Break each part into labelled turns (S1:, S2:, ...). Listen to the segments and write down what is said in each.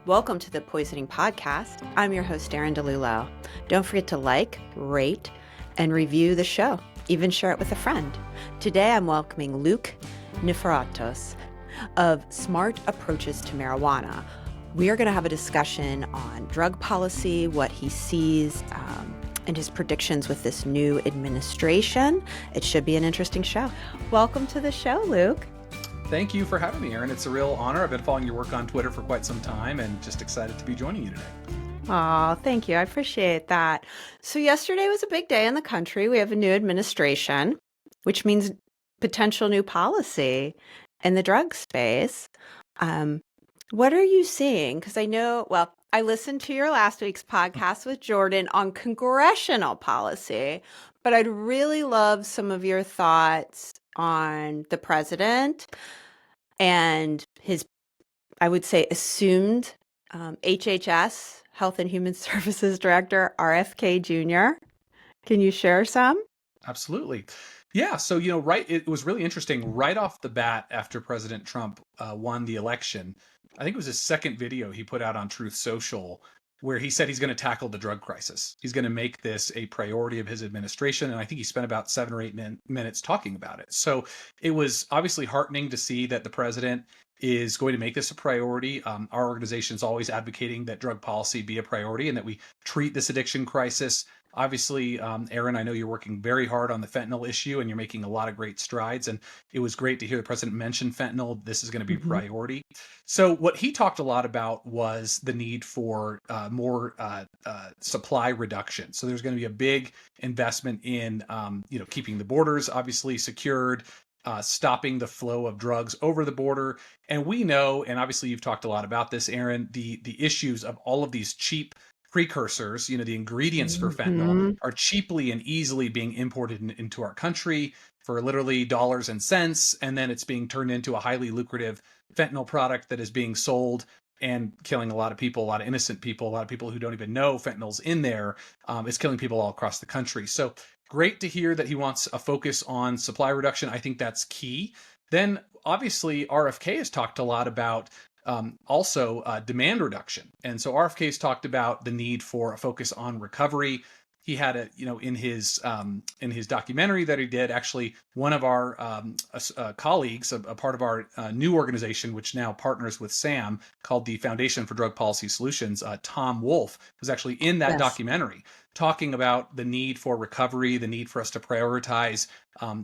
S1: Welcome to the Poisoning Podcast. I'm your host, Erin DeLulo. Don't forget to like, rate, and review the show. Even share it with a friend. Today, I'm welcoming Luke Niforatos of Smart Approaches to Marijuana. We are going to have a discussion on drug policy, what he sees, and his predictions with this new administration. It should be an interesting show. Welcome to the show, Luke.
S2: Thank you for having me, Erin. It's a real honor. I've been following your work on Twitter for quite some time and just excited to be joining you today.
S1: Oh, thank you. I appreciate that. So yesterday was a big day in the country. We have a new administration, which means potential new policy in the drug space. What are you seeing? Because I listened to your last week's podcast with Jordan on congressional policy, but I'd really love some of your thoughts on the president and his, I would say, assumed HHS, Health and Human Services Director, RFK Jr. Can you share some?
S2: Absolutely. Yeah. So, it was really interesting right off the bat after President Trump won the election. I think it was his second video he put out on Truth Social, where he said he's going to tackle the drug crisis. He's going to make this a priority of his administration. And I think he spent about 7 or 8 minutes talking about it. So it was obviously heartening to see that the president is going to make this a priority. Our organization is always advocating that drug policy be a priority and that we treat this addiction crisis. Obviously, Erin, I know you're working very hard on the fentanyl issue and you're making a lot of great strides. And it was great to hear the president mention fentanyl. This is going to be a priority. So what he talked a lot about was the need for more supply reduction. So there's going to be a big investment in, keeping the borders obviously secured, stopping the flow of drugs over the border. And we know, and obviously you've talked a lot about this, Erin, the issues of all of these cheap precursors, the ingredients for fentanyl are cheaply and easily being imported into our country for literally dollars and cents. And then it's being turned into a highly lucrative fentanyl product that is being sold and killing a lot of people, a lot of innocent people, a lot of people who don't even know fentanyl's in there. It's killing people all across the country. So great to hear that he wants a focus on supply reduction. I think that's key. Then obviously RFK has talked a lot about also demand reduction. And so RFK has talked about the need for a focus on recovery. He had in his documentary that he did, actually one of our colleagues, a part of our new organization, which now partners with SAM, called the Foundation for Drug Policy Solutions, Tom Wolfe, was actually in that documentary talking about the need for recovery, the need for us to prioritize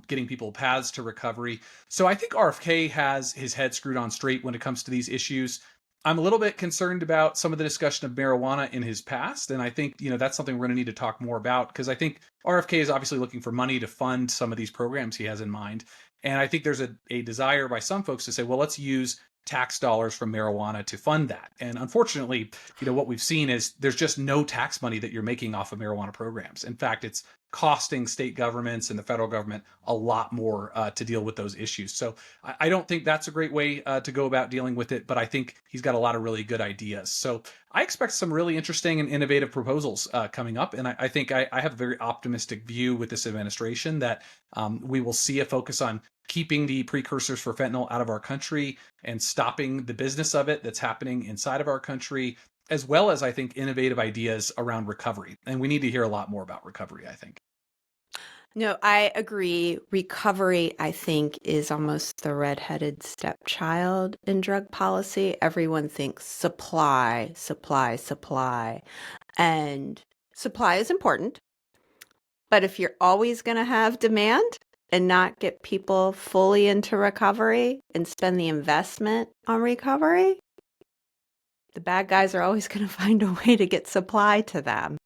S2: getting people paths to recovery. So I think RFK has his head screwed on straight when it comes to these issues. I'm a little bit concerned about some of the discussion of marijuana in his past. And I think, that's something we're going to need to talk more about, because I think RFK is obviously looking for money to fund some of these programs he has in mind. And I think there's a desire by some folks to say, well, let's use tax dollars from marijuana to fund that. And unfortunately, what we've seen is there's just no tax money that you're making off of marijuana programs. In fact, it's costing state governments and the federal government a lot more to deal with those issues. So I don't think that's a great way to go about dealing with it, but I think he's got a lot of really good ideas. So I expect some really interesting and innovative proposals coming up. And I think I have a very optimistic view with this administration that we will see a focus on keeping the precursors for fentanyl out of our country and stopping the business of it that's happening inside of our country, as well as, I think, innovative ideas around recovery. And we need to hear a lot more about recovery, I think.
S1: No, I agree. Recovery, I think, is almost the redheaded stepchild in drug policy. Everyone thinks supply, supply, supply. And supply is important. But if you're always going to have demand and not get people fully into recovery and spend the investment on recovery, the bad guys are always going to find a way to get supply to them.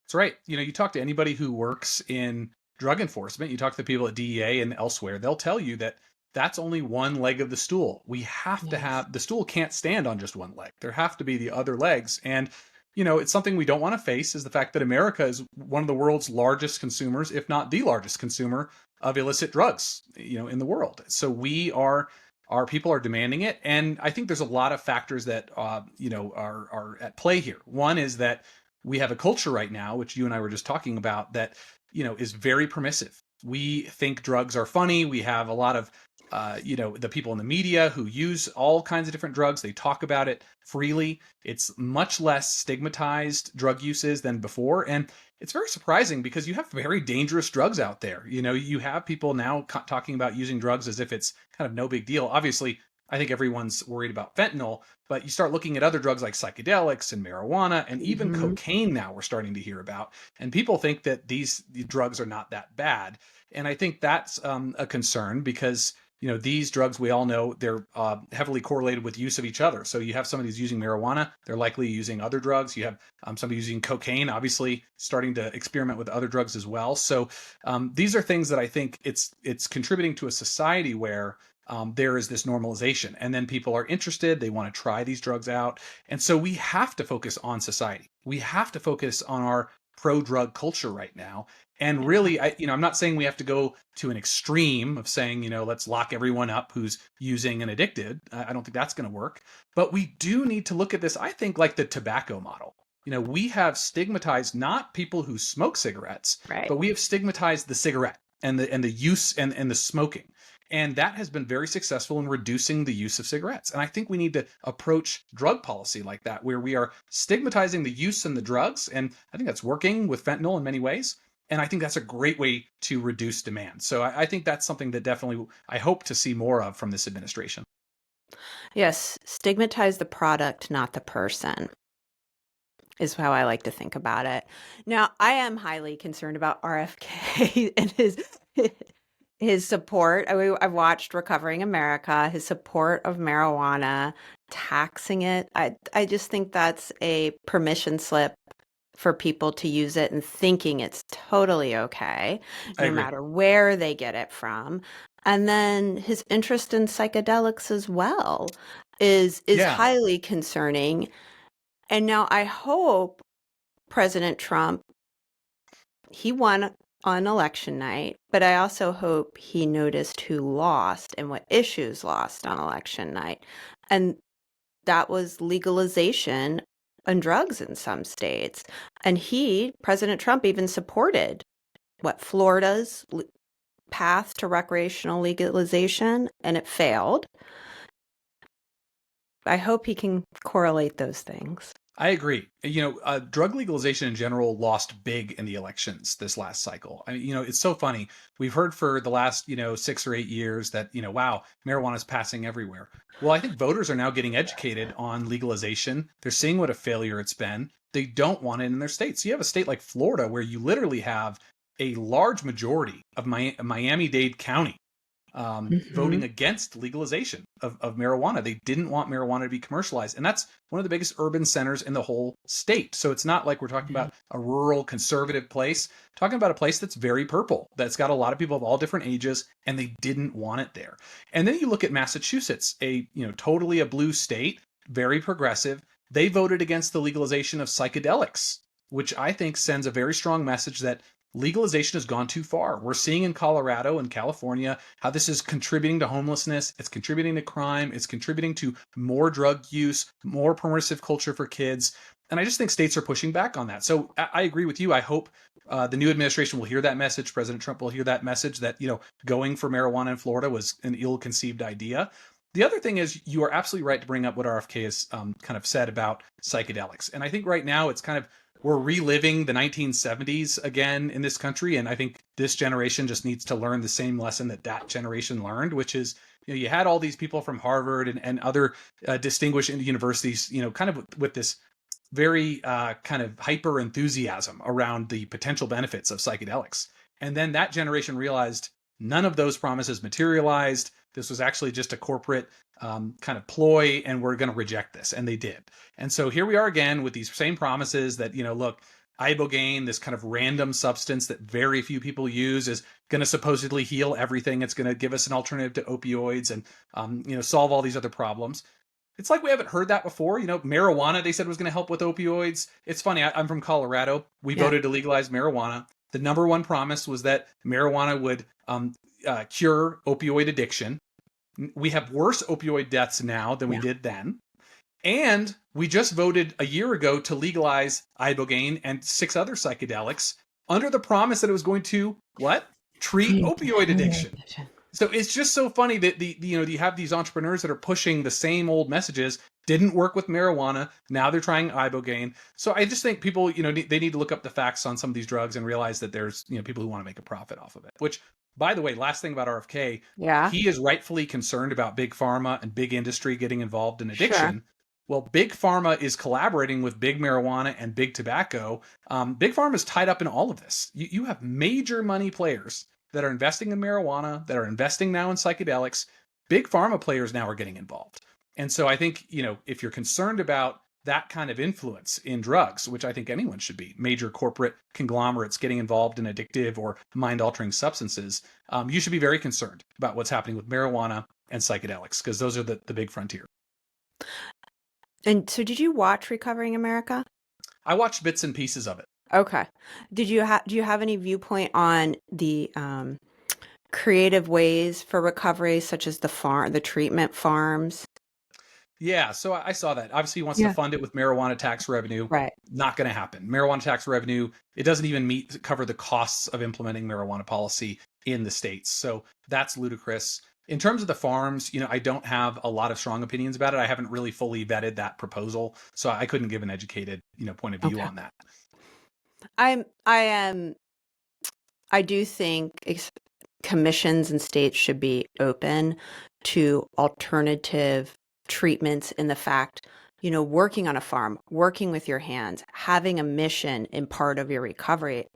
S2: That's right. You talk to anybody who works in drug enforcement, you talk to the people at DEA and elsewhere, they'll tell you that that's only one leg of the stool. We have to have, the stool can't stand on just one leg. There have to be the other legs. And it's something we don't want to face, is the fact that America is one of the world's largest consumers, if not the largest consumer of illicit drugs, in the world. So our people are demanding it. And I think there's a lot of factors that, are at play here. One is that we have a culture right now, which you and I were just talking about, that, is very permissive. We think drugs are funny. We have a lot of the people in the media who use all kinds of different drugs. They talk about it freely. It's much less stigmatized drug uses than before. And it's very surprising because you have very dangerous drugs out there. You have people now talking about using drugs as if it's kind of no big deal. Obviously, I think everyone's worried about fentanyl, but you start looking at other drugs like psychedelics and marijuana and even
S1: Hmm.
S2: cocaine now we're starting to hear about. And people think that these drugs are not that bad. And I think that's a concern because these drugs, we all know they're heavily correlated with use of each other. So you have somebody who's using marijuana, they're likely using other drugs. You have somebody using cocaine, obviously starting to experiment with other drugs as well. So these are things that I think it's contributing to a society where there is this normalization, and then people are interested, they want to try these drugs out. And so we have to focus on society. We have to focus on our pro drug culture right now. And really, I'm not saying we have to go to an extreme of saying, let's lock everyone up who's using and addicted. I don't think that's going to work. But we do need to look at this, I think, like the tobacco model. We have stigmatized not people who smoke cigarettes,
S1: Right.
S2: but we have stigmatized the cigarette and the use and the smoking. And that has been very successful in reducing the use of cigarettes. And I think we need to approach drug policy like that, where we are stigmatizing the use and the drugs. And I think that's working with fentanyl in many ways. And I think that's a great way to reduce demand. So I think that's something that definitely I hope to see more of from this administration.
S1: Yes, stigmatize the product, not the person, is how I like to think about it. Now, I am highly concerned about RFK and his support. I've watched Recovering America, his support of marijuana, taxing it. I just think that's a permission slip for people to use it and thinking it's totally okay,
S2: I
S1: no
S2: agree.
S1: matter where they get it from. And then his interest in psychedelics as well is
S2: Yeah.
S1: highly concerning. And now I hope President Trump, he won on election night, but I also hope he noticed who lost and what issues lost on election night. And that was legalization on drugs in some states. And President Trump, even supported Florida's path to recreational legalization, and it failed. I hope he can correlate those things.
S2: I agree. Drug legalization in general lost big in the elections this last cycle. It's so funny. We've heard for the last, 6 or 8 years that, wow, marijuana is passing everywhere. Well, I think voters are now getting educated on legalization. They're seeing what a failure it's been. They don't want it in their states. So you have a state like Florida where you literally have a large majority of Miami-Dade County voting
S1: Hmm.
S2: against legalization of marijuana. They didn't want marijuana to be commercialized. And that's one of the biggest urban centers in the whole state. So it's not like we're talking
S1: Yeah.
S2: about a rural conservative place, talking about a place that's very purple, that's got a lot of people of all different ages, and they didn't want it there. And then you look at Massachusetts, totally a blue state, very progressive. They voted against the legalization of psychedelics, which I think sends a very strong message that legalization has gone too far. We're seeing in Colorado and California how this is contributing to homelessness, it's contributing to crime, it's contributing to more drug use, more permissive culture for kids. And I just think states are pushing back on that. So I agree with you. I hope the new administration will hear that message. President Trump will hear that message that, going for marijuana in Florida was an ill conceived idea. The other thing is, you are absolutely right to bring up what RFK has kind of said about psychedelics. And I think right now it's kind of we're reliving the 1970s again in this country. And I think this generation just needs to learn the same lesson that generation learned, which is, you had all these people from Harvard and other distinguished universities, kind of with this very kind of hyper enthusiasm around the potential benefits of psychedelics. And then that generation realized none of those promises materialized. This was actually just a corporate kind of ploy, and we're going to reject this. And they did. And so here we are again with these same promises that, look, Ibogaine, this kind of random substance that very few people use, is going to supposedly heal everything. It's going to give us an alternative to opioids and, solve all these other problems. It's like we haven't heard that before. Marijuana, they said was going to help with opioids. It's funny. I'm from Colorado. We
S1: Yeah.
S2: voted to legalize marijuana. The number one promise was that marijuana would cure opioid addiction. We have worse opioid deaths now than we
S1: Yeah.
S2: did then. And we just voted a year ago to legalize Ibogaine and 6 other psychedelics under the promise that it was going to what? Treat opioid addiction. So it's just so funny that you have these entrepreneurs that are pushing the same old messages. Didn't work with marijuana. Now they're trying Ibogaine. So I just think people, they need to look up the facts on some of these drugs and realize that there's, people who want to make a profit off of it. Which, by the way, last thing about RFK,
S1: Yeah,
S2: he is rightfully concerned about big pharma and big industry getting involved in
S1: sure.
S2: addiction. Well, big pharma is collaborating with big marijuana and big tobacco. Big pharma is tied up in all of this. You have major money players that are investing in marijuana, that are investing now in psychedelics. Big pharma players now are getting involved. And so I think, if you're concerned about that kind of influence in drugs, which I think anyone should be, major corporate conglomerates getting involved in addictive or mind altering substances, you should be very concerned about what's happening with marijuana and psychedelics, because those are the big frontier.
S1: And so did you watch Recovering America?
S2: I watched bits and pieces of it.
S1: Okay. Do you have any viewpoint on the creative ways for recovery, such as the treatment farms?
S2: Yeah, so I saw that. Obviously, he wants to
S1: Yeah.
S2: fund it with marijuana tax revenue.
S1: Right.
S2: Not going to happen. Marijuana tax revenue, it doesn't even cover the costs of implementing marijuana policy in the states. So that's ludicrous. In terms of the farms, I don't have a lot of strong opinions about it. I haven't really fully vetted that proposal, so I couldn't give an educated, point of view
S1: Okay.
S2: on that.
S1: I am I do think commissions and states should be open to alternative treatments in the fact, working on a farm, working with your hands, having a mission in part of your recovery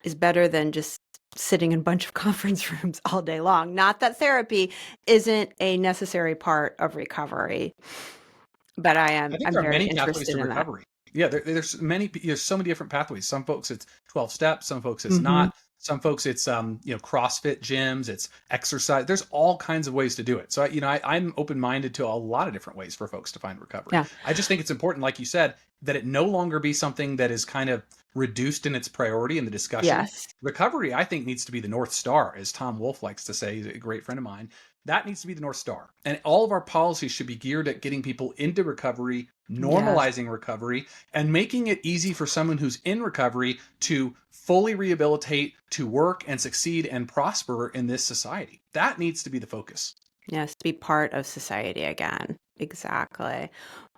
S1: is better than just sitting in a bunch of conference rooms all day long. Not that therapy isn't a necessary part of recovery, but
S2: I think
S1: I'm
S2: there are
S1: very
S2: many pathways
S1: interested
S2: to
S1: in that.
S2: recovery. Yeah, there's so many different pathways. Some folks it's 12 steps, some folks it's
S1: Hmm.
S2: not. Some folks it's CrossFit gyms, it's exercise. There's all kinds of ways to do it. So I'm open-minded to a lot of different ways for folks to find recovery.
S1: Yeah.
S2: I just think it's important, like you said, that it no longer be something that is kind of reduced in its priority in the discussion.
S1: Yes.
S2: Recovery, I think, needs to be the North Star, as Tom Wolfe likes to say. He's a great friend of mine. That needs to be the North Star. And all of our policies should be geared at getting people into recovery,
S1: Yes.
S2: normalizing recovery, and making it easy for someone who's in recovery to fully rehabilitate, to work and succeed and prosper in this society. That needs to be the focus.
S1: Yes. To be part of society again. Exactly.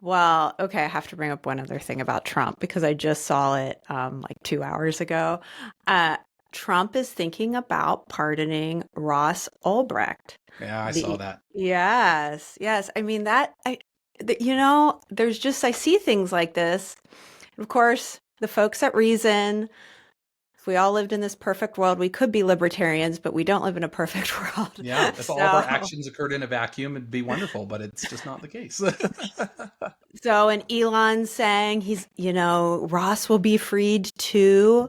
S1: Well, okay, I have to bring up one other thing about Trump because I just saw it like 2 hours ago. Uh, Trump is thinking about pardoning Ross Ulbricht.
S2: Yeah, I saw
S1: The
S2: that.
S1: Yes, yes. I mean there's just I see things like this. Of course, the folks at Reason, if we all lived in this perfect world, we could be libertarians, but we don't live in a perfect world.
S2: Yeah, if all of our
S1: So,
S2: actions occurred in a vacuum, it'd be wonderful, but it's just not the case.
S1: and Elon saying Ross will be freed too.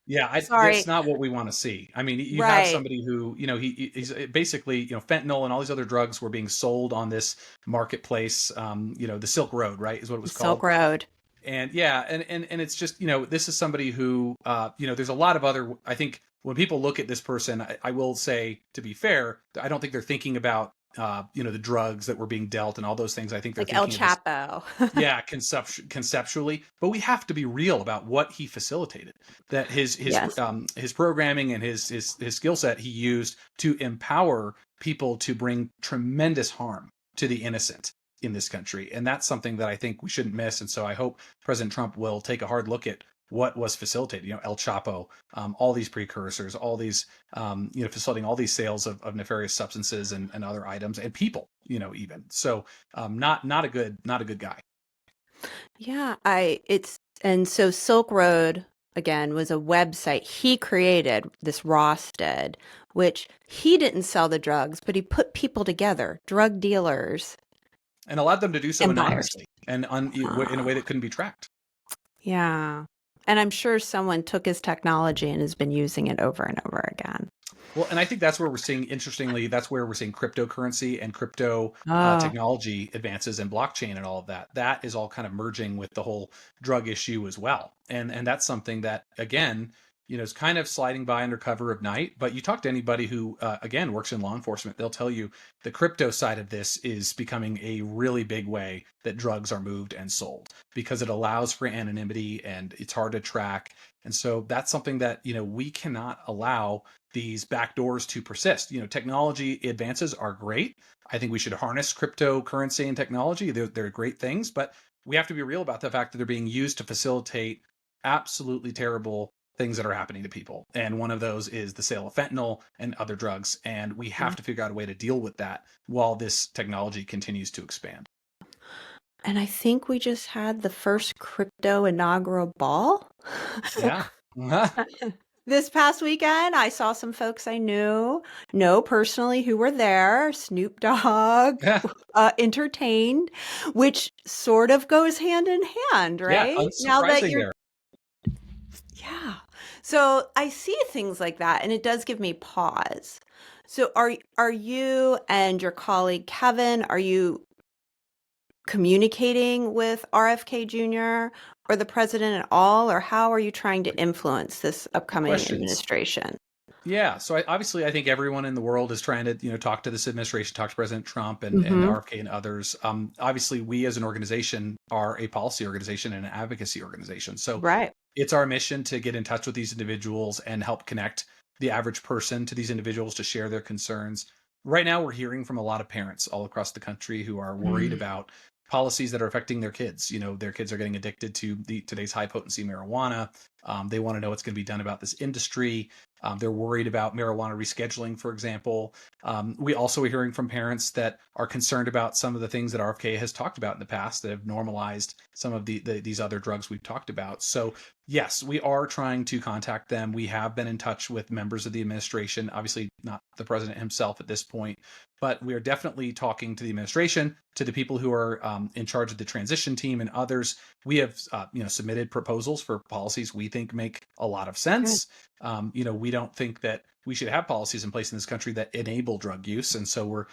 S2: Yeah, that's
S1: Sorry.
S2: not what we want to see. I mean, you have
S1: Right.
S2: somebody who, he's basically, fentanyl and all these other drugs were being sold on this marketplace, the Silk Road, right, is what it
S1: The
S2: was
S1: Silk
S2: called.
S1: Road.
S2: And yeah, and it's just, this is somebody who, there's a lot of other, I think when people look at this person, I will say, to be fair, I don't think they're thinking about, the drugs that were being dealt and all those things. I think they're
S1: Like El
S2: thinking of this,
S1: Chapo.
S2: yeah, conceptually, but we have to be real about what he facilitated. That
S1: Yes.
S2: his programming and his skill set he used to empower people to bring tremendous harm to the innocent in this country, and that's something that I think we shouldn't miss. And so I hope President Trump will take a hard look at what was facilitated. El Chapo, all these precursors, all these facilitating all these sales of nefarious substances and other items and people, even so, not a good guy.
S1: Yeah, I it's and so Silk Road again was a website he created, this Ross did, which he didn't sell the drugs, but he put people together, drug dealers
S2: And allowed them to do so
S1: and buyers.
S2: anonymously and in a way that couldn't be tracked.
S1: Yeah. And I'm sure someone took his technology and has been using it over and over again.
S2: Well, and I think that's where we're seeing, interestingly, that's where we're seeing cryptocurrency and crypto
S1: Oh,
S2: technology advances and blockchain and all of that. That is all kind of merging with the whole drug issue as well. And that's something that, again, is kind of sliding by under cover of night. But you talk to anybody who, again, works in law enforcement, they'll tell you the crypto side of this is becoming a really big way that drugs are moved and sold because it allows for anonymity and it's hard to track. And so that's something that, we cannot allow these backdoors to persist. Technology advances are great. I think we should harness cryptocurrency and technology. They're great things, but we have to be real about the fact that they're being used to facilitate absolutely terrible things that are happening to people. And one of those is the sale of fentanyl and other drugs. And we have to figure out a way to deal with that while this technology continues to expand.
S1: And I think we just had the first crypto inaugural ball.
S2: Yeah.
S1: This past weekend, I saw some folks I know personally who were there. Snoop Dogg entertained, which sort of goes hand in hand,
S2: Yeah,
S1: right? Now that
S2: unsurprising
S1: you're,
S2: there.
S1: yeah. So I see things like that, and it does give me pause. So are you and your colleague Kevin, are you communicating with RFK Jr. or the president at all, or how are you trying to influence this
S2: Good
S1: upcoming
S2: questions.
S1: administration?
S2: Yeah, so obviously, I think everyone in the world is trying to, talk to this administration, talk to President Trump and
S1: Hmm.
S2: RFK and others. Obviously, we as an organization are a policy organization and an advocacy organization. So
S1: Right.
S2: it's our mission to get in touch with these individuals and help connect the average person to these individuals to share their concerns. Right now, we're hearing from a lot of parents all across the country who are worried
S1: Mm.
S2: about policies that are affecting their kids. Their kids are getting addicted to today's high potency marijuana. They want to know what's going to be done about this industry. They're worried about marijuana rescheduling, for example. We also are hearing from parents that are concerned about some of the things that RFK has talked about in the past that have normalized some of these other drugs we've talked about. So yes, we are trying to contact them. We have been in touch with members of the administration, obviously not the president himself at this point, but we are definitely talking to the administration, to the people who are in charge of the transition team and others. We have, submitted proposals for policies we think make a lot of
S1: Good.
S2: sense. We don't think that we should have policies in place in this country that enable drug use. And so we're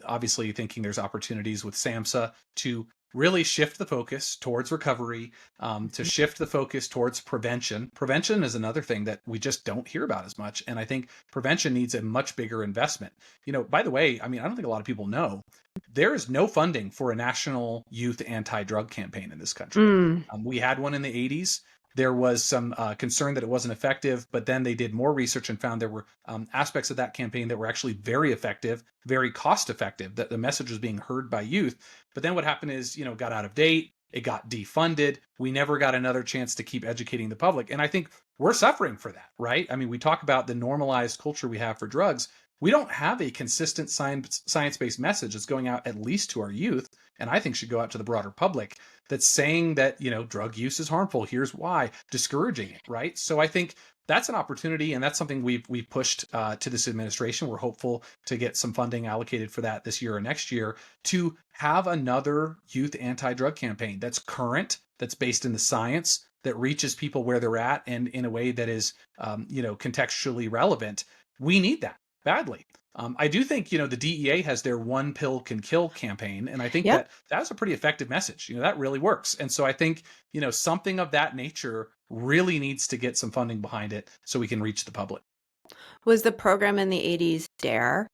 S2: obviously thinking there's opportunities with SAMHSA to really shift the focus towards recovery, to shift the focus towards prevention. Prevention is another thing that we just don't hear about as much. And I think prevention needs a much bigger investment. By the way, I don't think a lot of people know there is no funding for a national youth anti-drug campaign in this country.
S1: Mm.
S2: We had one in the 80s. There was some concern that it wasn't effective, but then they did more research and found there were aspects of that campaign that were actually very effective, very cost effective, that the message was being heard by youth. But then what happened is, it got out of date, it got defunded. We never got another chance to keep educating the public. And I think we're suffering for that, right? We talk about the normalized culture we have for drugs. We don't have a consistent science-based message that's going out at least to our youth, and I think should go out to the broader public, that's saying that, drug use is harmful. Here's why, discouraging it, right? So I think that's an opportunity, and that's something we've pushed to this administration. We're hopeful to get some funding allocated for that this year or next year to have another youth anti-drug campaign that's current, that's based in the science, that reaches people where they're at, and in a way that is, contextually relevant. We need that badly. I do think, the DEA has their one pill can kill campaign. And I think
S1: Yep.
S2: that that's a pretty effective message. That really works. And so I think, something of that nature really needs to get some funding behind it so we can reach the public.
S1: Was the program in the 80s DARE?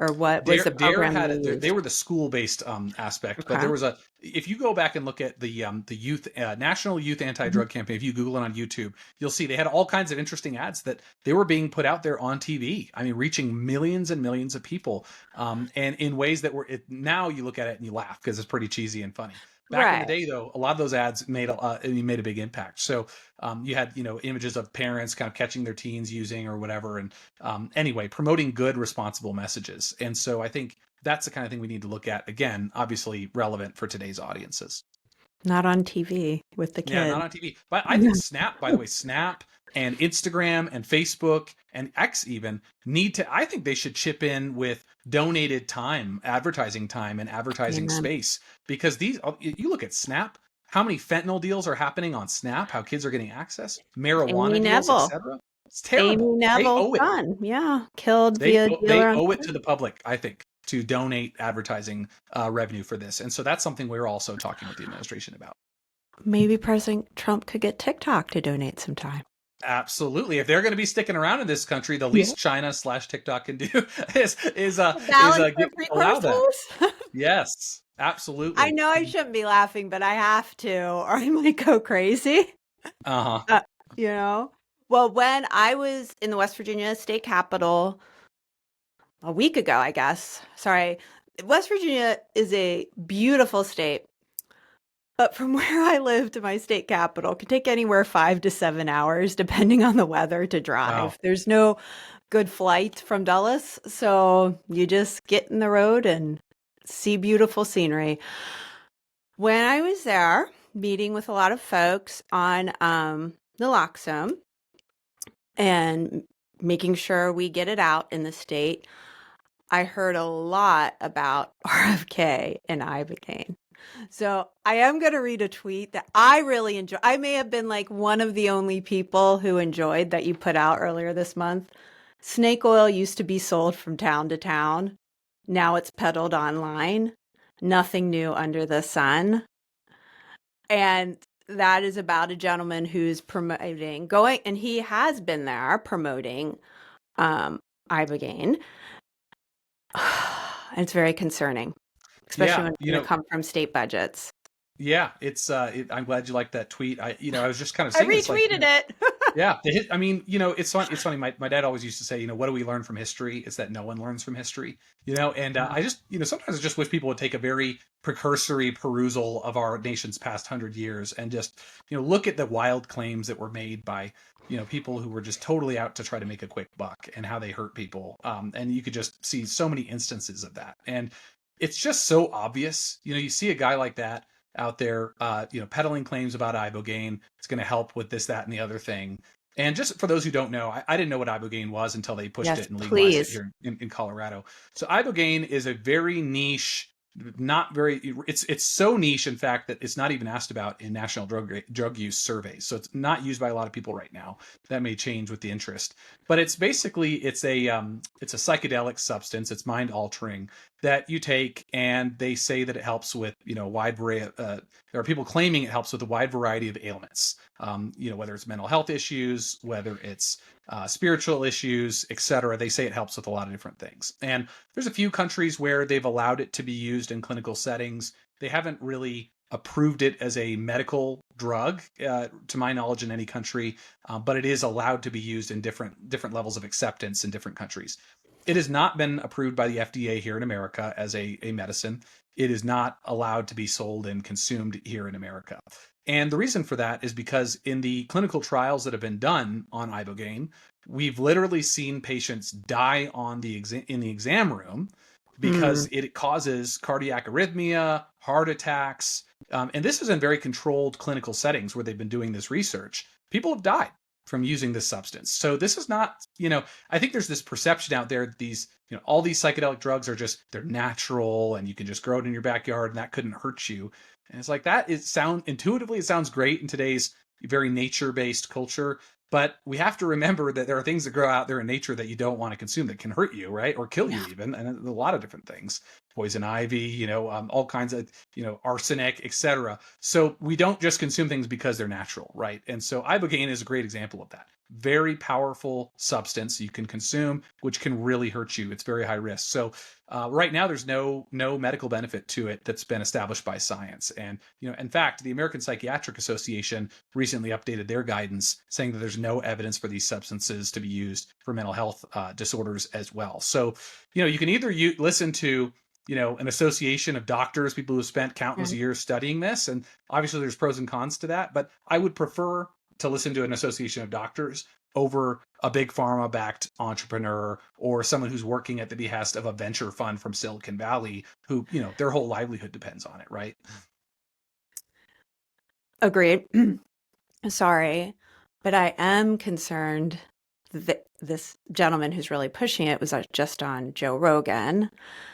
S1: Or what was the
S2: Dare
S1: program
S2: had
S1: they
S2: they
S1: used?
S2: were the school based aspect, but there
S1: Okay.
S2: was if you go back and look at the youth National Youth Anti
S1: Mhm.
S2: Drug Campaign, if you Google it on YouTube, you'll see they had all kinds of interesting ads that they were being put out there on TV. Reaching millions and millions of people, and in ways that now you look at it and you laugh because it's pretty cheesy and funny. Back in the
S1: Right.
S2: day, though, a lot of those ads made a big impact. So you had images of parents kind of catching their teens using or whatever, and anyway, promoting good, responsible messages. And so I think that's the kind of thing we need to look at. Again, obviously relevant for today's audiences.
S1: Not on TV with the
S2: Yeah,
S1: kids.
S2: not on TV. But I think Snap, by the way, Snap and Instagram and Facebook and X even I think they should chip in with donated time, advertising and advertising
S1: Amen.
S2: space. Because you look at Snap, how many fentanyl deals are happening on Snap, how kids are getting access,
S1: Amy
S2: marijuana deals,
S1: Neville.
S2: etc. It's
S1: Amy
S2: terrible. They
S1: Neville's
S2: owe it.
S1: son. Yeah. Killed via
S2: They
S1: dealer on
S2: owe it to
S1: Twitter.
S2: the public, I think, to donate advertising revenue for this. And so that's something we're also talking with the administration about.
S1: Maybe President Trump could get TikTok to donate some time.
S2: Absolutely. If they're going to be sticking around in this country, the
S1: Yeah.
S2: least China slash TikTok can do
S1: Balance their
S2: allow that.
S1: precursors.
S2: Yes,
S1: I
S2: absolutely.
S1: know I shouldn't be laughing, but I have to, or I might go crazy.
S2: Uh-huh.
S1: Uh, you know? Well, when I was in the West Virginia state capitol a week ago, I guess. Sorry. West Virginia is a beautiful state, but from where I live to my state capital can take anywhere 5 to 7 hours, depending on the weather, to
S2: Wow.
S1: drive. There's no good flight from Dulles, so you just get in the road and see beautiful scenery. When I was there, meeting with a lot of folks on naloxone and making sure we get it out in the state, I heard a lot about RFK and Ibogaine. So I am going to read a tweet that I really enjoy. I may have been like one of the only people who enjoyed that you put out earlier this month. Snake oil used to be sold from town to town. Now it's peddled online. Nothing new under the sun. And that is about a gentleman who's promoting, going, and he has been there promoting Ibogaine. And it's very concerning, especially
S2: Yeah,
S1: when it's going to come from state budgets.
S2: yeah, I'm glad you liked that tweet. I was just kind of
S1: I
S2: saying it's like,
S1: retweeted it.
S2: yeah, I mean, it's funny. My dad always used to say, what do we learn from history? It's that no one learns from history, and I just, sometimes I just wish people would take a very precursory perusal of our nation's past 100 years and just, look at the wild claims that were made by, people who were just totally out to try to make a quick buck and how they hurt people. And you could just see so many instances of that. And it's just so obvious. You see a guy like that out there, peddling claims about Ibogaine. It's going to help with this, that, and the other thing. And just for those who don't know, I didn't know what Ibogaine was until they pushed
S1: Yes,
S2: it and legalized it
S1: please.
S2: here in Colorado. So Ibogaine is a very niche, not very, it's so niche, in fact, that it's not even asked about in national drug use surveys. So it's not used by a lot of people right now. That may change with the interest. But it's basically, it's a psychedelic substance. It's mind altering that you take, and they say that it helps with, a wide variety. There are people claiming it helps with a wide variety of ailments. Whether it's mental health issues, whether it's spiritual issues, etc. They say it helps with a lot of different things. And there's a few countries where they've allowed it to be used in clinical settings. They haven't really approved it as a medical drug, to my knowledge, in any country, but it is allowed to be used in different levels of acceptance in different countries. It has not been approved by the FDA here in America as a medicine. It is not allowed to be sold and consumed here in America. And the reason for that is because in the clinical trials that have been done on Ibogaine, we've literally seen patients die in the exam room
S1: Hmm.
S2: because it causes cardiac arrhythmia, heart attacks. And this is in very controlled clinical settings where they've been doing this research. People have died from using this substance. So this is not, I think there's this perception out there that these, all these psychedelic drugs are just, they're natural and you can just grow it in your backyard and that couldn't hurt you. And it's like intuitively, it sounds great in today's very nature-based culture. But we have to remember that there are things that grow out there in nature that you don't want to consume that can hurt you, right? Or kill you
S1: Yeah.
S2: even. And a lot of different things, poison ivy, all kinds of, arsenic, etc. So we don't just consume things because they're natural, right? And so Ibogaine is a great example of that. Very powerful substance you can consume, which can really hurt you. It's very high risk. So right now, there's no medical benefit to it that's been established by science. And in fact, the American Psychiatric Association recently updated their guidance, saying that there's no evidence for these substances to be used for mental health disorders as well. So you can either listen to an association of doctors, people who spent countless
S1: Right.
S2: years studying this, and obviously there's pros and cons to that. But I would prefer to listen to an association of doctors over a big pharma backed entrepreneur or someone who's working at the behest of a venture fund from Silicon Valley who, their whole livelihood depends on it, right?
S1: Agreed. Sorry, but I am concerned that this gentleman who's really pushing it was just on Joe Rogan,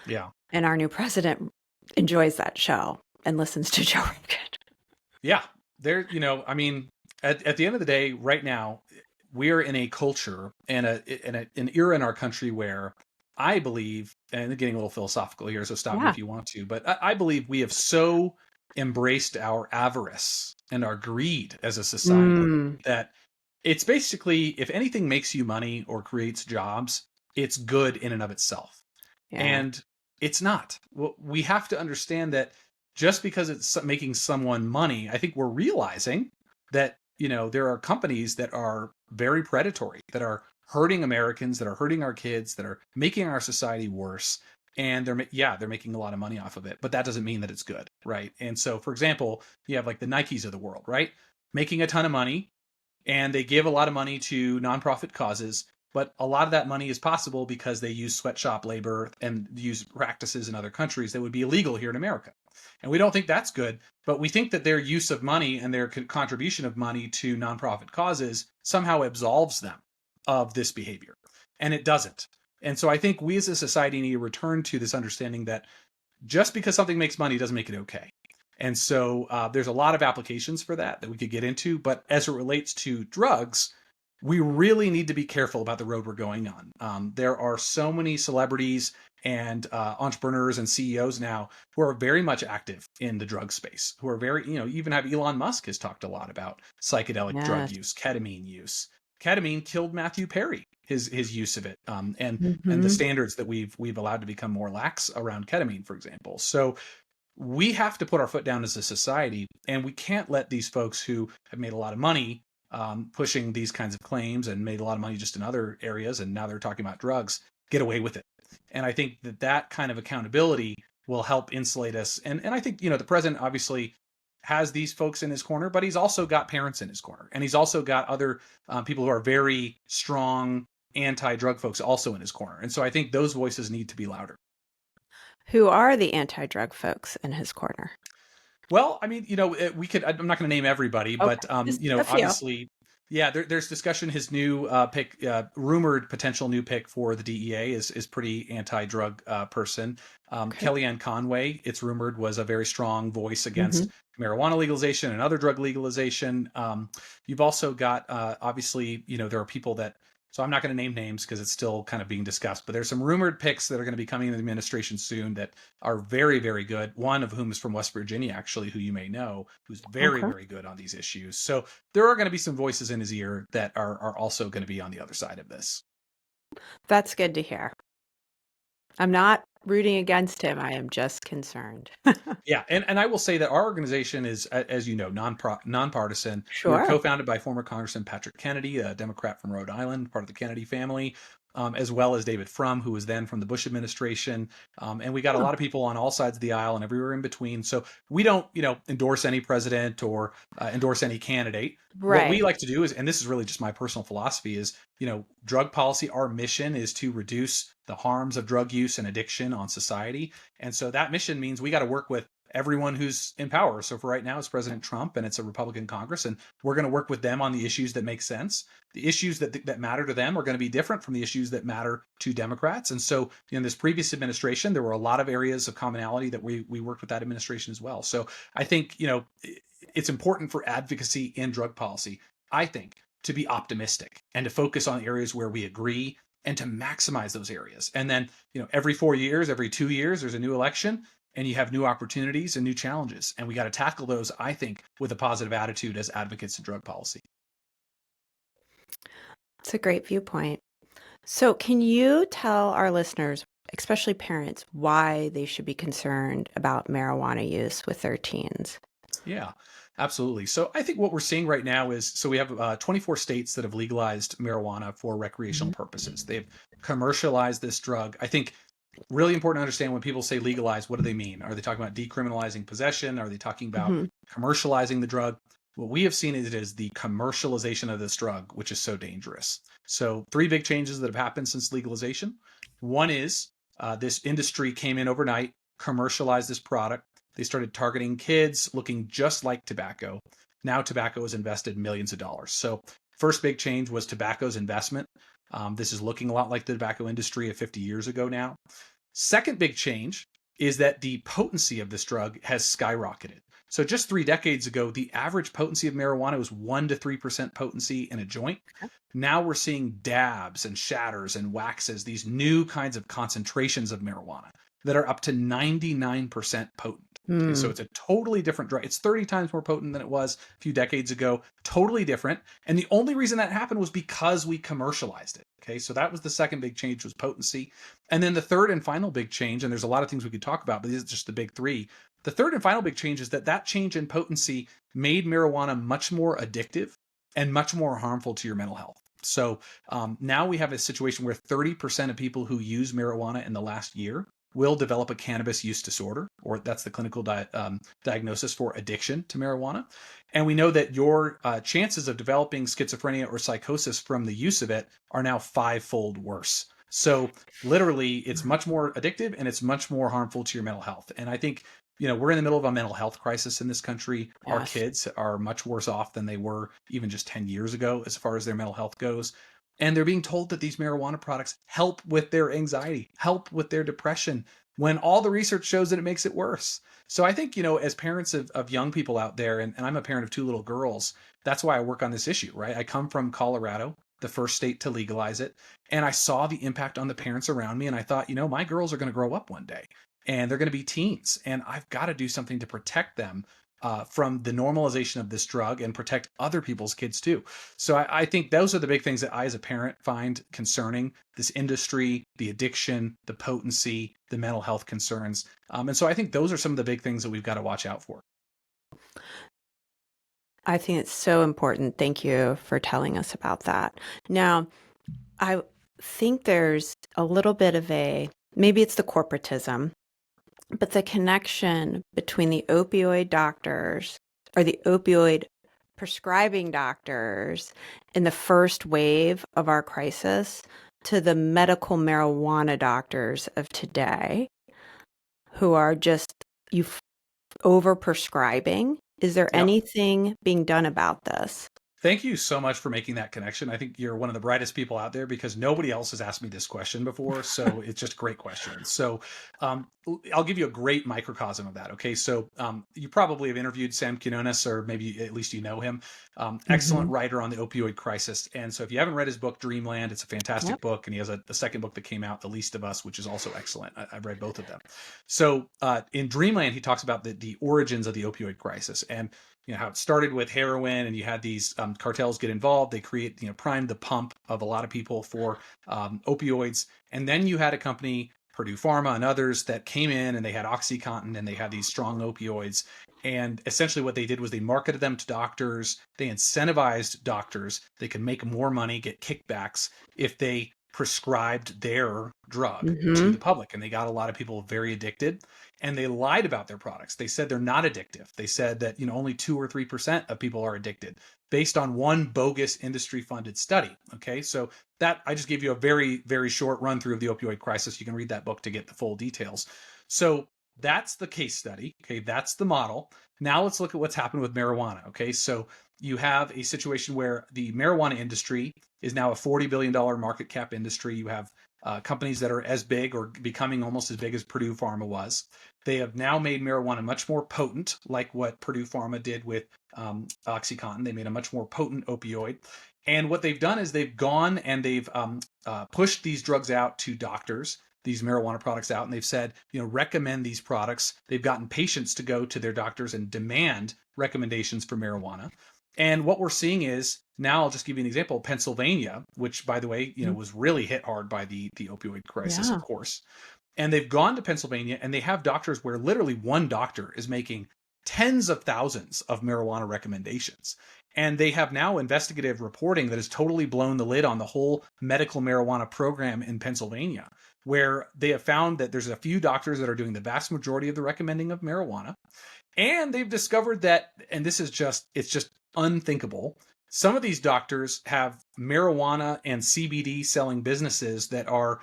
S2: Yeah.
S1: and our new president enjoys that show and listens to Joe Rogan.
S2: Yeah. There, I mean, at the end of the day, right now, we're in a culture and an era in our country where I believe, and getting a little philosophical here, so stop me
S1: Yeah.
S2: if you want to, but I believe we have so embraced our avarice and our greed as a society
S1: Mm.
S2: that It's basically, if anything makes you money or creates jobs, it's good in and of itself.
S1: Yeah.
S2: And it's not. We have to understand that just because it's making someone money, I think we're realizing that, there are companies that are very predatory, that are hurting Americans, that are hurting our kids, that are making our society worse. And they're making a lot of money off of it, but that doesn't mean that it's good, right? And so, for example, you have like the Nikes of the world, right? Making a ton of money, and they give a lot of money to nonprofit causes. But a lot of that money is possible because they use sweatshop labor and use practices in other countries that would be illegal here in America. And we don't think that's good, but we think that their use of money and their contribution of money to nonprofit causes somehow absolves them of this behavior. And it doesn't. And so I think we as a society need to return to this understanding that just because something makes money doesn't make it okay. And so there's a lot of applications for that we could get into. But as it relates to drugs, we really need to be careful about the road we're going on. There are so many celebrities and entrepreneurs and CEOs now who are very much active in the drug space, who are very, even have Elon Musk has talked a lot about psychedelic drug
S1: Yes.
S2: use, ketamine use. Ketamine killed Matthew Perry, his use of it, and the
S1: Hmm.
S2: standards that we've allowed to become more lax around ketamine, for example. So we have to put our foot down as a society, and we can't let these folks who have made a lot of money pushing these kinds of claims and made a lot of money just in other areas, and now they're talking about drugs, get away with it. And I think that kind of accountability will help insulate us. And I think, the president obviously has these folks in his corner, but he's also got parents in his corner. And he's also got other people who are very strong anti-drug folks also in his corner. And so I think those voices need to be louder.
S1: Who are the anti-drug folks in his corner?
S2: Well, I mean, we could. I'm not going to name everybody,
S1: Okay,
S2: but
S1: just a few.
S2: obviously, yeah. There's discussion. His new pick, rumored potential new pick for the DEA is pretty anti-drug person.
S1: Okay.
S2: Kellyanne Conway, it's rumored, was a very strong voice
S1: Hmm.
S2: against marijuana legalization and other drug legalization. You've also got obviously, there are people that. So I'm not going to name names because it's still kind of being discussed, but there's some rumored picks that are going to be coming in the administration soon that are very, very good. One of whom is from West Virginia, actually, who you may know, who's very,
S1: Okay.
S2: very good on these issues. So there are going to be some voices in his ear that are also going to be on the other side of this.
S1: That's good to hear. I'm not rooting against him. I am just concerned.
S2: Yeah, and I will say that our organization is, as you know, nonpartisan. We were
S1: Sure.
S2: co-founded by former Congressman Patrick Kennedy, a Democrat from Rhode Island, part of the Kennedy family, as well as David Frum, who was then from the Bush administration. And we got a
S1: Oh,
S2: lot of people on all sides of the aisle and everywhere in between. So we don't, endorse any president or endorse any candidate. What we
S1: right.
S2: like to do is, and this is really just my personal philosophy, is, drug policy. Our mission is to reduce the harms of drug use and addiction on society. And so that mission means we got to work with everyone who's in power. So for right now, it's President Trump and it's a Republican Congress, and we're going to work with them on the issues that make sense. The issues that matter to them are going to be different from the issues that matter to Democrats. And so in this previous administration, there were a lot of areas of commonality that we worked with that administration as well. So I think, it's important for advocacy in drug policy, I think, to be optimistic and to focus on areas where we agree and to maximize those areas. And then, every 4 years, every 2 years, there's a new election and you have new opportunities and new challenges. And we got to tackle those, I think, with a positive attitude as advocates of drug policy.
S1: It's a great viewpoint. So, can you tell our listeners, especially parents, why they should be concerned about marijuana use with their teens?
S2: Yeah, absolutely. So I think what we're seeing right now is, so we have 24 states that have legalized marijuana for recreational
S1: Mhm.
S2: purposes. They've commercialized this drug. I think really important to understand when people say legalize, what do they mean? Are they talking about decriminalizing possession? Are they talking about
S1: Mhm.
S2: commercializing the drug? What we have seen is the commercialization of this drug, which is so dangerous. So, three big changes that have happened since legalization. One is this industry came in overnight, commercialized this product. They started targeting kids looking just like tobacco. Now, tobacco has invested millions of dollars. So, first big change was tobacco's investment. This is looking a lot like the tobacco industry of 50 years ago now. Second big change is that the potency of this drug has skyrocketed. So just 3 decades ago, the average potency of marijuana was 1 to 3% potency in a joint. Now we're seeing dabs and shatters and waxes, these new kinds of concentrations of marijuana that are up to 99% potent. Okay, so
S1: Hmm.
S2: it's a totally different drug. It's 30 times more potent than it was a few decades ago. Totally different. And the only reason that happened was because we commercialized it. Okay, so that was the second big change, was potency. And then the third and final big change, and there's a lot of things we could talk about, but these are just the big three. The third and final big change is that that change in potency made marijuana much more addictive and much more harmful to your mental health. So now we have a situation where 30% of people who use marijuana in the last year will develop a cannabis use disorder, or that's the clinical diagnosis for addiction to marijuana. And we know that your chances of developing schizophrenia or psychosis from the use of it are now fivefold worse. So literally, it's much more addictive and it's much more harmful to your mental health. And I think, we're in the middle of a mental health crisis in this country. Our
S1: Yes.
S2: kids are much worse off than they were even just 10 years ago as far as their mental health goes. And they're being told that these marijuana products help with their anxiety, help with their depression, when all the research shows that it makes it worse. So I think, as parents of young people out there, and I'm a parent of two little girls, that's why I work on this issue, right? I come from Colorado, the first state to legalize it. And I saw the impact on the parents around me. And I thought, my girls are going to grow up one day and they're going to be teens. And I've got to do something to protect them from the normalization of this drug and protect other people's kids too. So I think those are the big things that I, as a parent, find concerning: this industry, the addiction, the potency, the mental health concerns. And so I think those are some of the big things that we've got to watch out for.
S1: I think it's so important. Thank you for telling us about that. Now, I think there's a little bit of maybe it's the corporatism, but the connection between the opioid doctors or the opioid prescribing doctors in the first wave of our crisis to the medical marijuana doctors of today who are just you over prescribing. Is there
S2: Yep.
S1: anything being done about this?
S2: Thank you so much for making that connection. I think you're one of the brightest people out there, because nobody else has asked me this question before. So it's just a great question. So I'll give you a great microcosm of that. Okay. So you probably have interviewed Sam Quinones, or maybe at least you know him. Excellent
S1: Hmm.
S2: writer on the opioid crisis. And so if you haven't read his book, Dreamland, it's a fantastic
S1: Yep.
S2: book. And he has a second book that came out, The Least of Us, which is also excellent. I've read both of them. So in Dreamland, he talks about the origins of the opioid crisis. And how it started with heroin, and you had these cartels get involved. They create, primed the pump of a lot of people for opioids. And then you had a company, Purdue Pharma and others, that came in and they had OxyContin and they had these strong opioids. And essentially what they did was they marketed them to doctors. They incentivized doctors. They could make more money, get kickbacks if they prescribed their drug to
S1: Hmm.
S2: the public. And they got a lot of people very addicted, and they lied about their products. They said they're not addictive. They said that, only 2 or 3% of people are addicted, based on one bogus industry funded study. Okay. So that, I just gave you a very, very short run through of the opioid crisis. You can read that book to get the full details. So that's the case study. Okay. That's the model. Now let's look at what's happened with marijuana. Okay. So you have a situation where the marijuana industry is now a $40 billion market cap industry. You have companies that are as big or becoming almost as big as Purdue Pharma was. They have now made marijuana much more potent, like what Purdue Pharma did with OxyContin. They made a much more potent opioid. And what they've done is they've gone and they've pushed these drugs out to doctors, these marijuana products out, and they've said, recommend these products. They've gotten patients to go to their doctors and demand recommendations for marijuana. And what we're seeing is, now I'll just give you an example: Pennsylvania, which, by the way, was really hit hard by the opioid crisis, of
S1: Yeah.
S2: course. And they've gone to Pennsylvania and they have doctors where literally one doctor is making tens of thousands of marijuana recommendations. And they have now investigative reporting that has totally blown the lid on the whole medical marijuana program in Pennsylvania, where they have found that there's a few doctors that are doing the vast majority of the recommending of marijuana. And they've discovered that, and this is it's just unthinkable, some of these doctors have marijuana and CBD selling businesses that are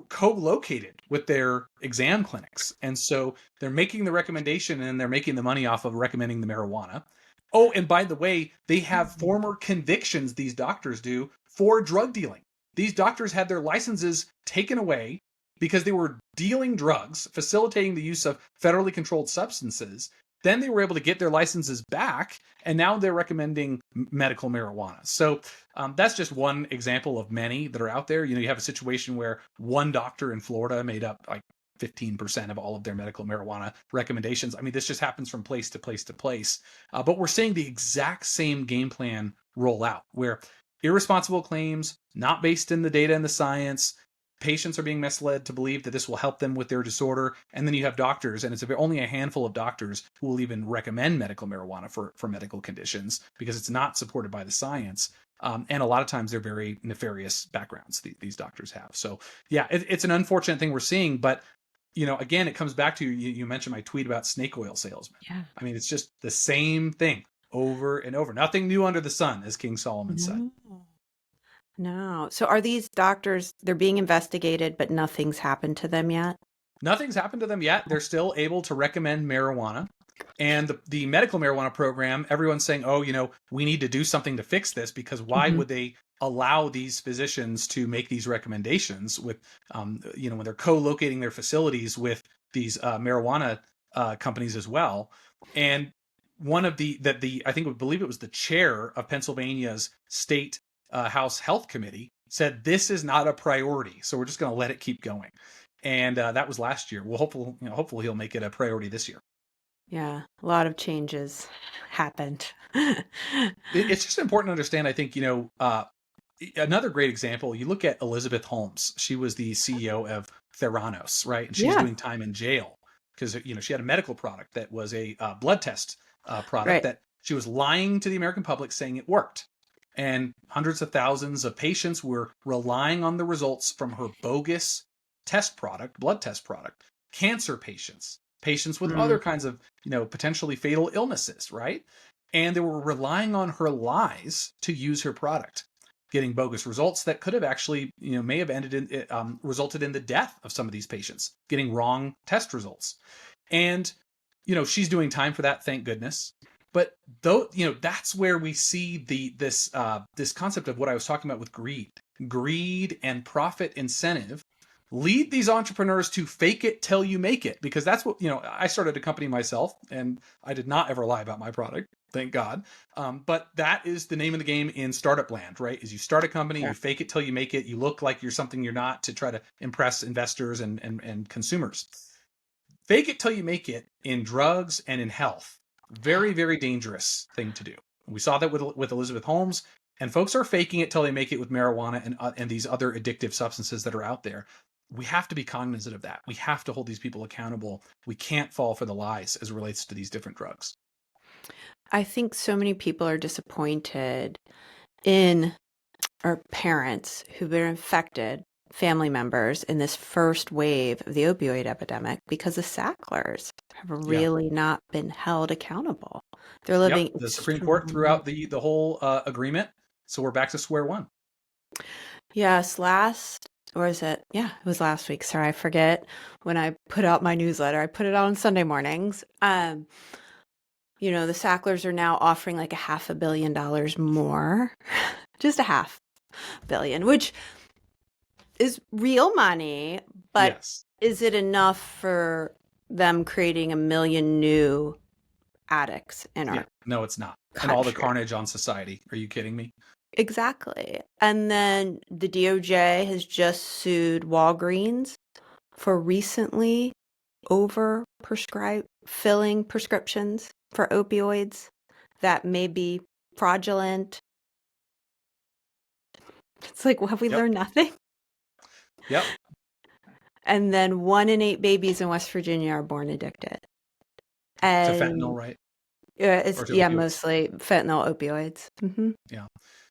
S2: co-located with their exam clinics. And so they're making the recommendation and they're making the money off of recommending the marijuana. Oh, and by the way, they have former convictions, these doctors do, for drug dealing. These doctors had their licenses taken away because they were dealing drugs, facilitating the use of federally controlled substances. Then they were able to get their licenses back, and now they're recommending medical marijuana. So that's just one example of many that are out there. You have a situation where one doctor in Florida made up like 15% of all of their medical marijuana recommendations. I mean, this just happens from place to place to place. But we're seeing the exact same game plan roll out, where irresponsible claims, not based in the data and the science, patients are being misled to believe that this will help them with their disorder. And then you have doctors, and it's only a handful of doctors who will even recommend medical marijuana for medical conditions because it's not supported by the science. And a lot of times they're very nefarious backgrounds these doctors have. So yeah, it's an unfortunate thing we're seeing, but again, it comes back to you mentioned my tweet about snake oil salesmen.
S1: Yeah.
S2: I mean, it's just the same thing over and over. Nothing new under the sun, as King Solomon said.
S1: No. No. So are these doctors, they're being investigated, but nothing's happened to them yet?
S2: Nothing's happened to them yet. They're still able to recommend marijuana. And the medical marijuana program, everyone's saying, oh, we need to do something to fix this, because why
S1: Mhm.
S2: would they allow these physicians to make these recommendations with, when they're co-locating their facilities with these marijuana companies as well. And one of I think, I believe it was the chair of Pennsylvania's state House Health Committee said, this is not a priority. So we're just going to let it keep going. And that was last year. Well, hopefully he'll make it a priority this year.
S1: Yeah, a lot of changes happened.
S2: It's just important to understand, I think, another great example, you look at Elizabeth Holmes. She was the CEO of Theranos, right? And she's
S1: Yeah,
S2: doing time in jail because, she had a medical product that was a blood test product
S1: right.
S2: that she was lying to the American public saying it worked. And hundreds of thousands of patients were relying on the results from her bogus blood test product. Cancer patients with
S1: Mm,
S2: other kinds of, potentially fatal illnesses, right? And they were relying on her lies to use her product, getting bogus results that could have actually, may have resulted in the death of some of these patients, getting wrong test results. And, she's doing time for that, thank goodness. But though, that's where we see this concept of what I was talking about with greed and profit incentive lead these entrepreneurs to fake it till you make it, because that's what, I started a company myself and I did not ever lie about my product, thank God. But that is the name of the game in startup land, right? Is you start a company,
S1: sure.
S2: you fake it till you make it, you look like you're something you're not to try to impress investors and consumers. Fake it till you make it in drugs and in health. Very, very dangerous thing to do. We saw that with Elizabeth Holmes, and folks are faking it till they make it with marijuana and these other addictive substances that are out there. We have to be cognizant of that. We have to hold these people accountable. We can't fall for the lies as it relates to these different drugs.
S1: I think so many people are disappointed in our parents who've been infected, family members in this first wave of the opioid epidemic because the Sacklers have
S2: Yeah.
S1: really not been held accountable. They're
S2: Yep.
S1: living
S2: The Supreme Court threw
S1: extremely.
S2: out the whole agreement, so we're back to square one.
S1: Yes, or is it? Yeah, it was last week. Sorry, I forget when I put out my newsletter. I put it out on Sunday mornings. The Sacklers are now offering like a $500 million more, just a $500 million, which is real money, but
S2: Yes.
S1: is it enough for them creating 1 million new addicts in
S2: Yeah.
S1: our
S2: No, it's not. And all the
S1: country?
S2: carnage on society. Are you kidding me?
S1: Exactly. And then the DOJ has just sued Walgreens for recently over prescribe filling prescriptions for opioids that may be fraudulent. It's like, well, have we
S2: Yep.
S1: learned nothing?
S2: Yep.
S1: And then 1 in 8 babies in West Virginia are born addicted.
S2: To fentanyl,
S1: And
S2: right?
S1: it's,
S2: Or to
S1: yeah,
S2: opioids.
S1: mostly fentanyl opioids.
S2: Yeah.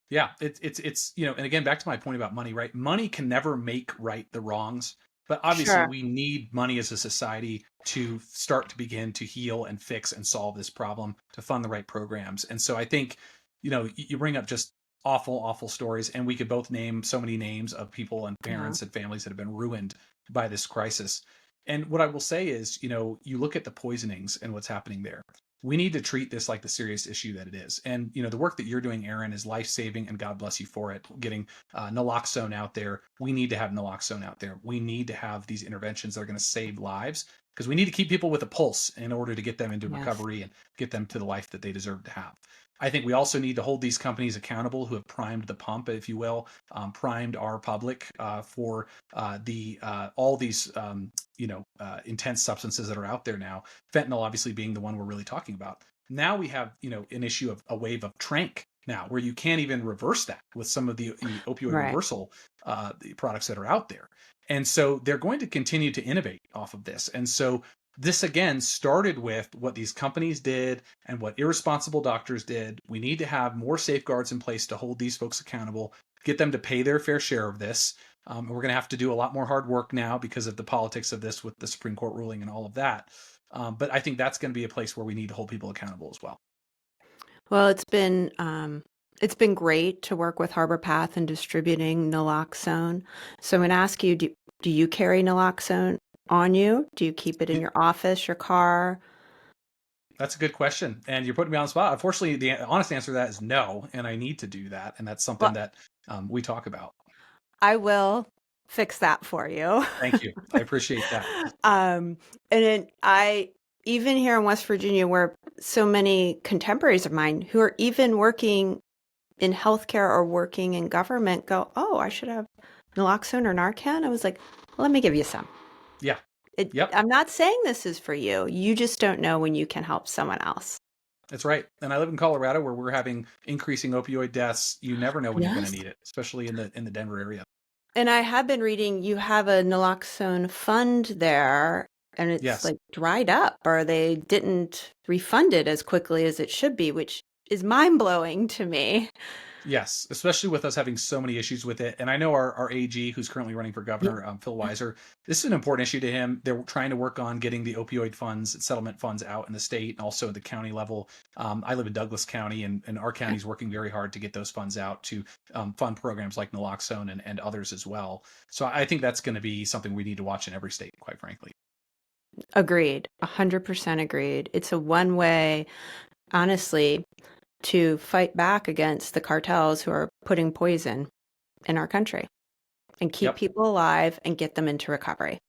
S2: Yeah. It's, and again, back to my point about money, right? Money can never make right the wrongs, but obviously
S1: Sure.
S2: we need money as a society to start to begin to heal and fix and solve this problem, to fund the right programs. And so I think, you bring up just awful, awful stories, and we could both name so many names of people and
S1: Yeah.
S2: parents and families that have been ruined by this crisis. And what I will say is, you look at the poisonings and what's happening there. We need to treat this like the serious issue that it is. And, the work that you're doing, Aaron, is life saving, and God bless you for it. Getting naloxone out there. We need to have naloxone out there. We need to have these interventions that are going to save lives, because we need to keep people with a pulse in order to get them into
S1: Yes.
S2: recovery and get them to the life that they deserve to have. I think we also need to hold these companies accountable who have primed the pump, if you will, primed our public for all these intense substances that are out there now. Fentanyl, obviously, being the one we're really talking about. Now we have, an issue of a wave of trank now, where you can't even reverse that with some of the opioid
S1: Right.
S2: reversal the products that are out there. And so they're going to continue to innovate off of this. And so this again started with what these companies did and what irresponsible doctors did. We need to have more safeguards in place to hold these folks accountable, get them to pay their fair share of this. And we're going to have to do a lot more hard work now because of the politics of this with the Supreme Court ruling and all of that. But I think that's going to be a place where we need to hold people accountable as well.
S1: Well, it's been great to work with Harbor Path in distributing naloxone. So I'm going to ask you, do you carry naloxone on you? Do you keep it in your office, your car?
S2: That's a good question, and you're putting me on the spot. Unfortunately, the honest answer to that is no, and I need to do that, and that's something
S1: Well,
S2: that we talk about.
S1: I will fix that for you.
S2: Thank you. I appreciate that.
S1: Um, and even here in West Virginia, where so many contemporaries of mine who are even working in healthcare or working in government go, oh, I should have naloxone or Narcan. I was like, let me give you some.
S2: Yeah. Yep.
S1: I'm not saying this is for you. You just don't know when you can help someone else.
S2: That's right. And I live in Colorado where we're having increasing opioid deaths. You never know when you're going to
S1: Yes.
S2: need it, especially in the Denver area.
S1: And I have been reading you have a naloxone fund there and it's
S2: Yes.
S1: like dried up or they didn't refund it as quickly as it should be, which is mind blowing to me.
S2: Yes, especially with us having so many issues with it. And I know our AG, who's currently running for
S1: Yeah.
S2: governor, Phil Weiser, this is an important issue to him. They're trying to work on getting the opioid funds, settlement funds out in the state and also at the county level. I live in Douglas County, and our county is working very hard to get those funds out to fund programs like naloxone and others as well. So I think that's going to be something we need to watch in every state, quite frankly.
S1: Agreed. 100% agreed. It's a one way, honestly, to fight back against the cartels who are putting poison in our country and keep
S2: Yep.
S1: people alive and get them into recovery.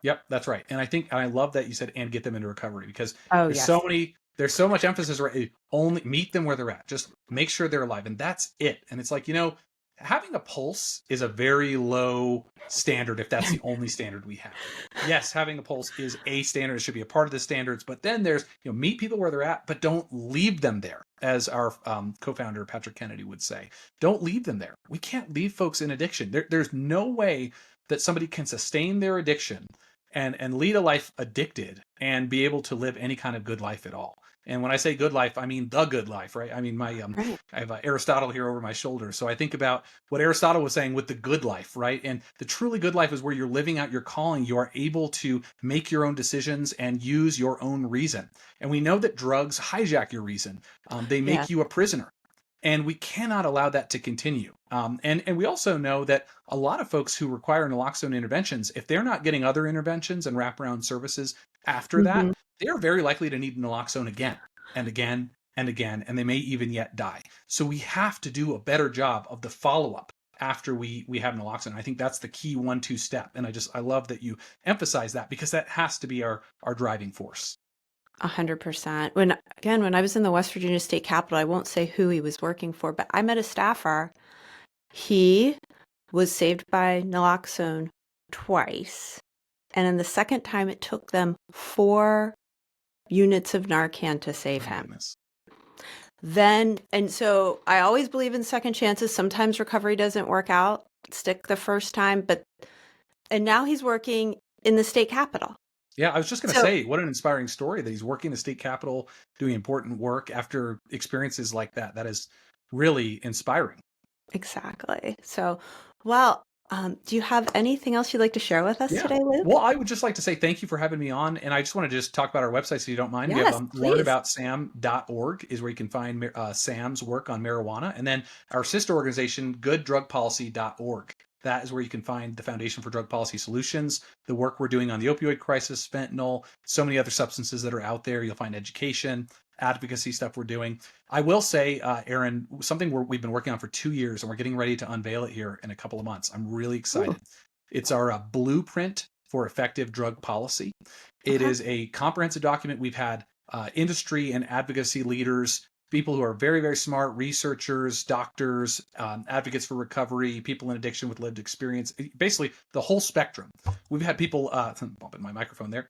S2: Yep, that's right. And I love that you said and get them into recovery because
S1: Oh,
S2: there's so
S1: yes.
S2: many there's so much emphasis right only meet them where they're at. Just make sure they're alive and that's it. And it's like, having a pulse is a very low standard if that's the only standard we have. Yes, having a pulse is a standard. It should be a part of the standards, but then there's, meet people where they're at, but don't leave them there. As our co-founder Patrick Kennedy would say, don't leave them there. We can't leave folks in addiction. There's no way that somebody can sustain their addiction and lead a life addicted and be able to live any kind of good life at all. And when I say good life, I mean the good life, right? I mean
S1: Right.
S2: I have Aristotle here over my shoulder, so I think about what Aristotle was saying with the good life, right? And the truly good life is where you're living out your calling. You are able to make your own decisions and use your own reason. And we know that drugs hijack your reason. They
S1: Yeah.
S2: make you a prisoner. And we cannot allow that to continue. And we also know that a lot of folks who require naloxone interventions, if they're not getting other interventions and wraparound services after that,
S1: Mhm.
S2: they are very likely to need naloxone again and again and again, and they may even yet die. So we have to do a better job of the follow-up after we have naloxone. I think that's the key 1-2 step. And I love that you emphasize that because that has to be our driving force.
S1: 100%. When I was in the West Virginia State Capitol, I won't say who he was working for, but I met a staffer. He was saved by naloxone twice. And then the second time, it took them 4 units of Narcan to save
S2: My
S1: him.
S2: goodness.
S1: And so I always believe in second chances. Sometimes recovery doesn't work out, stick the first time, and now he's working in the state capitol.
S2: Yeah, I was just going to
S1: So
S2: say, what an inspiring story that he's working the state capitol, doing important work after experiences like that. That is really inspiring.
S1: exactly. So, well, do you have anything else you'd like to share with us
S2: Yeah.
S1: today, Luke?
S2: Well, I would just like to say thank you for having me on. And I just want to just talk about our website so you don't mind. We have
S1: Yes, please.
S2: learnaboutsam.org is where you can find Sam's work on marijuana. And then our sister organization, gooddrugpolicy.org. That is where you can find the Foundation for Drug Policy Solutions, the work we're doing on the opioid crisis, fentanyl, so many other substances that are out there. You'll find education, advocacy stuff we're doing. I will say, Aaron, something we've been working on for 2 years, and we're getting ready to unveil it here in a couple of months. I'm really excited.
S1: Ooh,
S2: It's our blueprint for effective drug policy. It
S1: okay.
S2: is a comprehensive document. We've had industry and advocacy leaders people who are very, very smart, researchers, doctors, advocates for recovery, people in addiction with lived experience, basically the whole spectrum. We've had people, bumping my microphone there.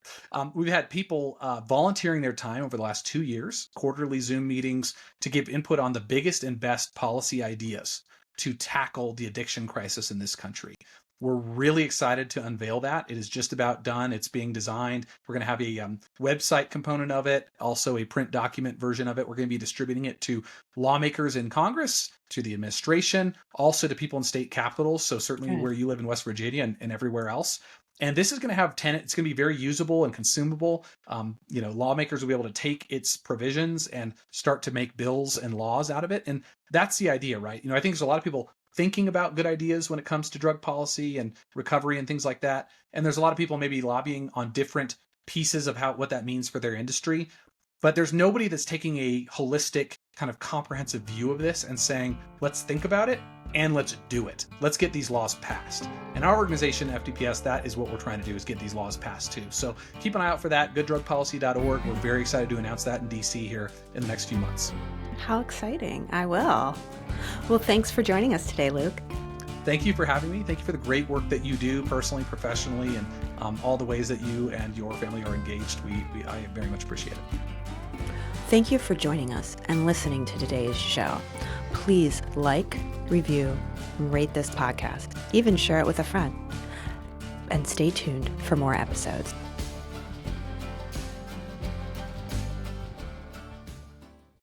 S2: We've had people volunteering their time over the last 2 years, quarterly Zoom meetings to give input on the biggest and best policy ideas to tackle the addiction crisis in this country. We're really excited to unveil that. It is just about done. It's being designed. We're going to have a website component of it, also a print document version of it. We're going to be distributing it to lawmakers in Congress, to the administration, also to people in state capitals. So certainly where you live in West Virginia and everywhere else. And this is going to have it's going to be very usable and consumable. Lawmakers will be able to take its provisions and start to make bills and laws out of it. And that's the idea, right? I think there's a lot of people thinking about good ideas when it comes to drug policy and recovery and things like that. And there's a lot of people maybe lobbying on different pieces of what that means for their industry. But there's nobody that's taking a holistic kind of comprehensive view of this and saying, let's think about it and let's do it. Let's get these laws passed. And our organization, FDPS, that is what we're trying to do, is get these laws passed too. So keep an eye out for that, gooddrugpolicy.org. We're very excited to announce that in DC here in the next few months.
S1: How exciting. I will. Well, thanks for joining us today, Luke.
S2: Thank you for having me. Thank you for the great work that you do personally, professionally, and all the ways that you and your family are engaged. I very much appreciate it.
S1: Thank you for joining us and listening to today's show. Please like, review, and rate this podcast. Even share it with a friend. And stay tuned for more episodes.